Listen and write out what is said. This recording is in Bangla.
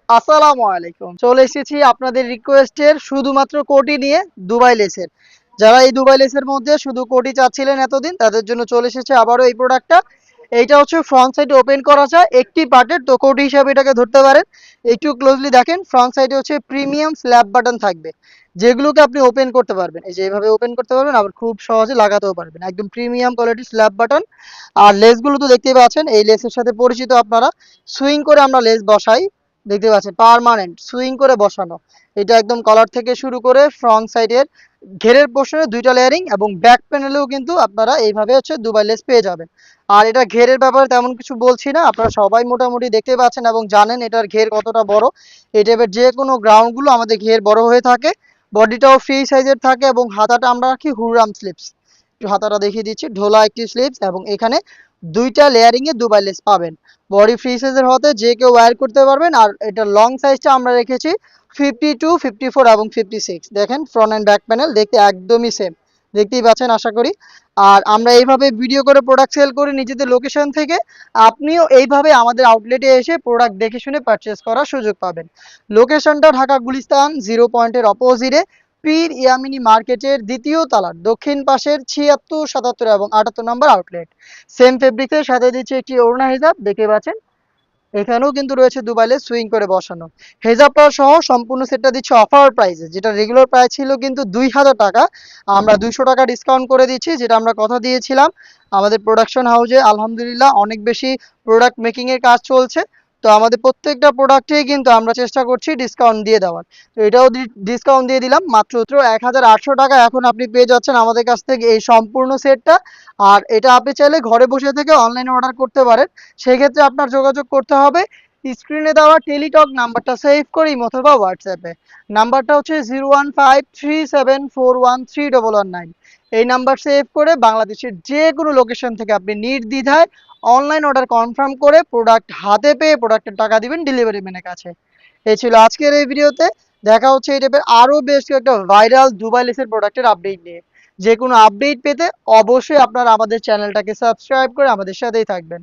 আসসালামু আলাইকুম। চলে এসেছি আপনাদের রিকোয়েস্টের শুধুমাত্র কোটি নিয়ে, দুবাই লেসের। যারা এই দুবাই লেসের মধ্যে শুধু কোটি চাচ্ছিলেন এতদিন, তাদের জন্য চলে এসেছে আবারও এই প্রোডাক্টটা। এইটা হচ্ছে ফ্রন্ট সাইড ওপেন করা যায় একটি পার্টের, তো কোটি হিসাবে এটাকে ধরতে পারেন। একটু ক্লোজলি দেখেন, ফ্রন্ট সাইডে হচ্ছে প্রিমিয়াম স্ল্যাব বাটন থাকবে, যেগুলোকে আপনি ওপেন করতে পারবেন। এই যে এইভাবে ওপেন করতে পারবেন, আবার খুব সহজে লাগাতেও পারবেন। একদম প্রিমিয়াম কোয়ালিটির স্ল্যাব বাটন। আর লেসগুলো তো দেখতেই পাচ্ছেন, এই লেসের সাথে পরিচিত আপনারা। সুইং করে আমরা লেস বসাই, দেখতে পাচ্ছেন পার্মানেন্ট সুইং করে বসানো। এটা একদম কলার থেকে শুরু করে ফ্রন্ট সাইডের ঘেরের পোর্শনে দুইটা লেয়ারিং, এবং ব্যাক প্যানেলেও কিন্তু আপনারা এইভাবে হচ্ছে দুবাই লেস পেয়ে যাবেন। আর এটা ঘেরের ব্যাপারে তেমন কিছু বলছি না, আপনারা সবাই মোটামুটি দেখতে পাচ্ছেন এবং জানেন এটার ঘের কতটা বড়। এই টাইপের যে কোনো গ্রাউন্ডগুলো আমাদের ঘের বড় হয়ে থাকে। বডিটাও ফ্রি সাইজের থাকে, এবং হাতাটা আমরা রাখি হুররাম স্লিপস। একটু হাতাটা দেখিয়ে দিচ্ছি, ঢোলা একটি স্লিপস, এবং এখানে দুইটা লেয়ারিং এ দুবাই লেস পাবেন। বডি ফ্রি সাইজের হতে যে কেউ ওয়্যার করতে পারবেন। আর এটা লং সাইজটা আমরা রেখেছি 52, 54 এবং 56। দেখেন ফ্রন্ট অ্যান্ড ব্যাক প্যানেল দেখতে একদমই সেম, দেখতেই পাচ্ছেন আশা করি। আর আমরা এইভাবে ভিডিও করে প্রোডাক্ট সেল করি নিজেদের লোকেশন থেকে। আপনিও এইভাবে আমাদের আউটলেটে এসে প্রোডাক্ট দেখে শুনে পারচেস করার সুযোগ পাবেন। লোকেশনটা ঢাকা গুলিস্তান 0 পয়েন্টের অপোজিটে, পীর ইয়ামিনী মার্কেটের দ্বিতীয় তলার দক্ষিণ পাশের 76, 77 এবং 78 নম্বর আউটলেট। সেম ফেব্রিক্সের সাথে দিচ্ছে একটি ওড়না হিজাব, দেখতে পাচ্ছেন। এখানেও কিন্তু রয়েছে দুবাইলে সুইং করে বসানো হেজাবটা সহ সম্পূর্ণ সেটটা দিচ্ছে অফার প্রাইসে, যেটা রেগুলার প্রাইস ছিল কিন্তু 2000 টাকা। আমরা 200 টাকা ডিসকাউন্ট করে দিচ্ছি, যেটা আমরা কথা দিয়েছিলাম। আমাদের প্রোডাকশন হাউসে আলহামদুলিল্লাহ অনেক বেশি প্রোডাক্ট মেকিং এর কাজ চলছে। তো আমাদের প্রত্যেকটা প্রোডাক্টেই কিন্তু আমরা চেষ্টা করছি ডিসকাউন্ট দিয়ে দেওয়ার। তো এটাও ডিসকাউন্ট দিয়ে দিলাম মাত্র 1800 টাকা। এখন আপনি পেয়ে যাচ্ছেন আমাদের কাছ থেকে এই সম্পূর্ণ সেটটা। আর এটা আপনি চাইলে ঘরে বসে থেকে অনলাইনে অর্ডার করতে পারেন। সেক্ষেত্রে আপনার যোগাযোগ করতে হবে স্ক্রিনে দেওয়া টেলিটক নাম্বারটা সেভ করি, অথবা হোয়াটসঅ্যাপে। নাম্বারটা হচ্ছে 01537413119। এই নাম্বার সেভ করে বাংলাদেশের যে কোনো লোকেশন থেকে আপনি নির্দ্বিধায় অনলাইন অর্ডার কনফার্ম করে প্রোডাক্ট হাতে পেয়ে প্রোডাক্টের টাকা দিবেন ডেলিভারি ম্যানের কাছে। এই ছিল আজকের এই ভিডিওতে। দেখা হচ্ছে এই টাইপের আরও বেশ কয়েকটা ভাইরাল দুবাই লেসের প্রোডাক্টের আপডেট নিয়ে। যে কোনো আপডেট পেতে অবশ্যই আপনারা আমাদের চ্যানেলটাকে সাবস্ক্রাইব করে আমাদের সাথেই থাকবেন।